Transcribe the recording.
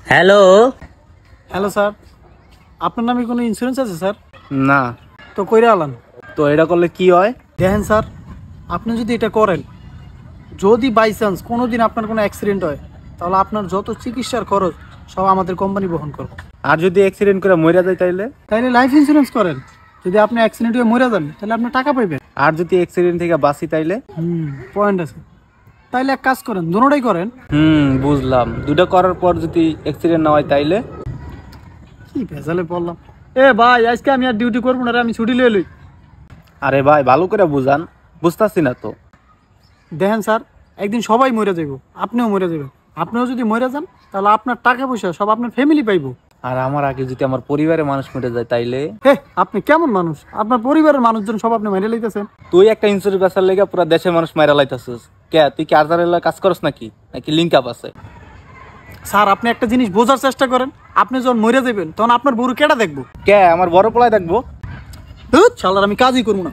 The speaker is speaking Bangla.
হ্যালো। হ্যালো স্যার, আপনার নামে কোনো ইন্স্যুরেন্স আছে স্যার? না। তো কইরা আলান। তো এটা করলে কি হয়? দেখেন স্যার, আপনি যদি এটা করেন, যদি বাই চান্স কোনো দিন আপনার কোনো অ্যাক্সিডেন্ট হয়, তাহলে আপনার যত চিকিৎসার খরচ সব আমাদের কোম্পানি বহন করবে। আর যদি অ্যাক্সিডেন্ট করে মরে যায় তাইলে? তাইলে লাইফ ইন্স্যুরেন্স করেন, যদি আপনি অ্যাক্সিডেন্ট হয়ে মরে যান তাহলে আপনি টাকা পাইবেন। আর যদি অ্যাক্সিডেন্ট থেকে বাঁচি তাইলে? পয়েন্ট আছে। তাইলে এক কাজ করেন, দুটোটাই করেন। বুঝলাম। দুটো করার পর যদি অ্যাক্সিডেন্ট না হয় তাইলে? কি ভেজালে পড়লাম। ভাই, আজকে আমি আর ডিউটি করবো না রে, আমি ছুটি লিয়ে লই। আরে ভাই ভালো করে বুঝান, বুঝতাছি না তো। দেখেন স্যার, একদিন সবাই মরে যাইব, আপনিও মরে যাবেন। আপনিও যদি মরে যান তাহলে আপনার টাকা পয়সা সব আপনার ফ্যামিলি পাইবো। আর আমার আগে যদি আমার পরিবারের মানুষ মরে যায় তাইলে? আপনি কেমন মানুষ? আপনার পরিবারের মানুষজন সব আপনি মেরে লইতেছেন। তুই একটা ইন্স্যুরেন্স বেচার লেগে পুরো দেশের মানুষ মাইরা লাইতাছিস কে? তুই কি আর্জারের কাজ করস নাকি লিঙ্ক আপ আছে? স্যার, আপনি একটা জিনিস বোঝার চেষ্টা করেন। আপনি যখন মরে যাবেন তখন আপনার বউর কেটা দেখবো? কে? আমার বড় পোলায় দেখবো। শালার আমি কাজই করবো না।